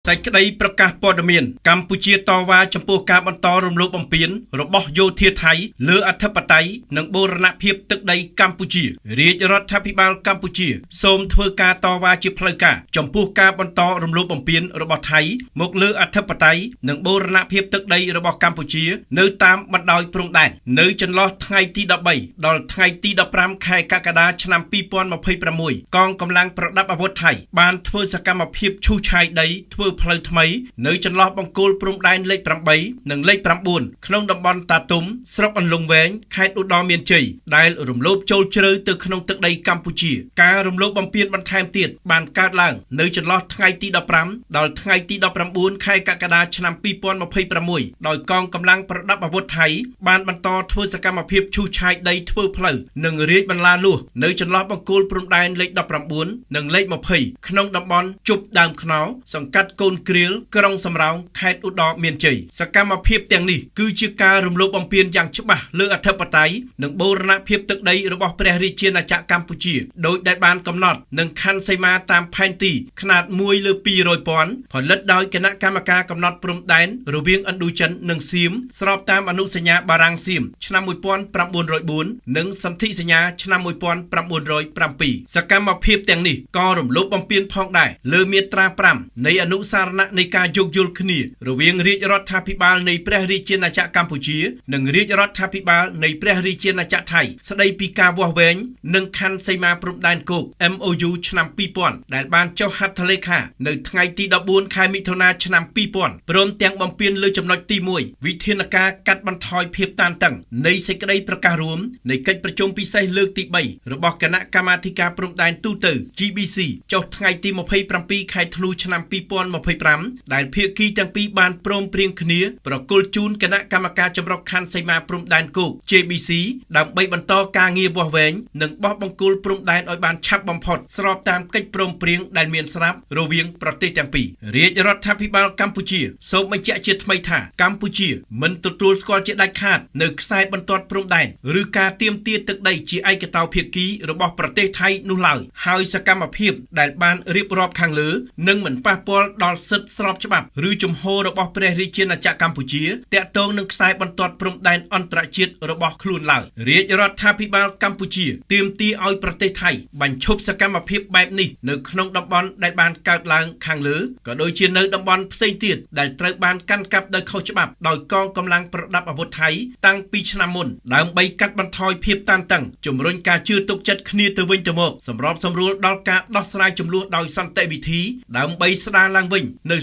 សេចក្តីប្រកាសព័ត៌មានកម្ពុជាតវ៉ាចំពោះការបន្តរំលោភបំពានរបស់យោធាថៃលើអធិបតេយ្យនិងបូរណភាពទឹកដីកម្ពុជារាជរដ្ឋាភិបាលកម្ពុជាសូមធ្វើការតវ៉ាជាផ្លូវការចំពោះការបន្តរំលោភបំពានរបស់ថៃមកលើអធិបតេយ្យនិងបូរណភាពទឹកដីរបស់កម្ពុជានៅតាមបណ្ដោយព្រំដែននៅចន្លោះថ្ងៃទី13ដល់ថ្ងៃទី15ខែកក្កដាឆ្នាំ2026កងកម្លាំងប្រដាប់អាវុធថៃបានធ្វើសកម្មភាពឈូសឆាយដីធ្វើផ្លូវថ្មីនៅចន្លោះបង្គោលព្រំដែនលេខ8និងលេខ9ក្នុងតំបន់តាទុំស្រុកអន្លង់វែងខេត្តឧត្តរមានជ័យដែលរំលោភចូលជ្រៅទៅក្នុងទឹកដីកម្ពុជាការរំលោភបំពានបន្ថែមទៀតបានកើតឡើងនៅចន្លោះថ្ងៃទី15ដល់ថ្ងៃទី19ខែកក្កដាឆ្នាំ2026ដោយកងកម្លាំងប្រដាប់អាវុធថៃបានបន្តធ្វើសកម្មភាពឈូសឆាយដីធ្វើផ្លូវនិងរាជបន្លាលួសនៅចន្លោះបង្គោលព្រំដែនលេខ19និងលេខ20ក្នុងតំបន់ជប់ដើមខ្នោសង្កាត់កូនគ្រៀលក្រុងសំរោងខេត្តឧត្តរមានជ័យសកម្មភាពទាំងនេះគឺជាការរំលោភបំពានយ៉ាងច្បាស់លើអធិបតេយ្យនិងបូរណភាពទឹកដីរបស់ព្រះរាជាណាចក្រកម្ពុជាដោយដែលបានកំណត់និងខណ្ឌសីមាតាមផែនទីខ្នាត1លើ200,000ផលិតដោយគណៈកម្មការកំណត់ព្រំដែនរវាងឥណ្ឌូចិននិងសៀមស្របតាមអនុសញ្ញាបារាំងសៀមឆ្នាំ1904និងសន្ធិសញ្ញាឆ្នាំ1907សកម្មភាពទាំងនេះក៏រំលោភបំពានផងដែរលើមាត្រា5នៃអនុសារណៈនៃការយោគយល់គ្នារវាងរាជរដ្ឋាភិបាលនៃព្រះរាជាណាចក្រកម្ពុជានិងរាជរដ្ឋាភិបាលនៃព្រះរាជាណាចក្រថៃស្ដីពីការវាស់វែងនិងខណ្ឌសីមាព្រំដែនគោក MOU ឆ្នាំ2000ដែលបានចុះហត្ថលេខានៅថ្ងៃទី14ខែមិថុនាឆ្នាំ2000ព្រមទាំងបំពេញលើចំណុចទី1វិធានការកាត់បន្ថយភាពតានតឹងនៃសេចក្តីប្រកាសរួមនៃកិច្ចប្រជុំពិសេសលើកទី3របស់គណៈកម្មាធិការព្រំដែនទូទៅ GBC ចុះថ្ងៃទី27ខែធ្នូឆ្នាំ2025ដែលភាគីទាំងពីរបានព្រមព្រៀងគ្នាប្រគល់ជូនគណៈកម្មការចម្រុះខណ្ឌសីមាព្រំដែនគោក JBC ដើម្បីបន្តការងារវាស់វែងនិងបោះបង្គោលព្រំដែនឲ្យបានឆាប់បំផុតស្របតាមកិច្ចព្រមព្រៀងដែលមានស្រាប់រវាងប្រទេសទាំងពីររាជរដ្ឋាភិបាលកម្ពុជាសូមបញ្ជាក់ជាថ្មីថាកម្ពុជាមិនទទួលស្គាល់ជាដាច់ខាតនៅខ្សែបន្ទាត់ព្រំដែនឬការទាមទារទឹកដីជាឯកតោភាគីរបស់ប្រទេសថៃនោះឡើយហើយសកម្មភាពដែលបានរៀបរាប់ខាងលើនឹងមិនប៉ះពាល់ដល់សិទ្ធិស្របច្បាប់ឬជំហររបស់ព្រះរាជាណាចក្រកម្ពុជាតាក់ទងនឹងខ្សែបន្ទាត់ព្រំដែនអន្តរជាតិរបស់ខ្លួនឡើយរាជរដ្ឋាភិបាលកម្ពុជាទាមទារឲ្យប្រទេសថៃបញ្ឈប់សកម្មភាពបែបនេះនៅក្នុងតំបន់ដែលបានកើតឡើងខាងលើក៏ដូចជានៅតំបន់ផ្សេងទៀតដែលត្រូវបានកាន់កាប់ដោយខុសច្បាប់ដោយកងកម្លាំងប្រដាប់អាវុធថៃតាំងពីឆ្នាំមុនដើម្បីកាត់បន្ថយភាពតានតឹងជំរុញការជឿទុកចិត្តគ្នាទៅវិញទៅមកសម្របសម្រួលដល់ការដោះស្រាយជម្លោះដោយសន្តិវិធីដើម្បីស្ដារឡើងវិញនៅ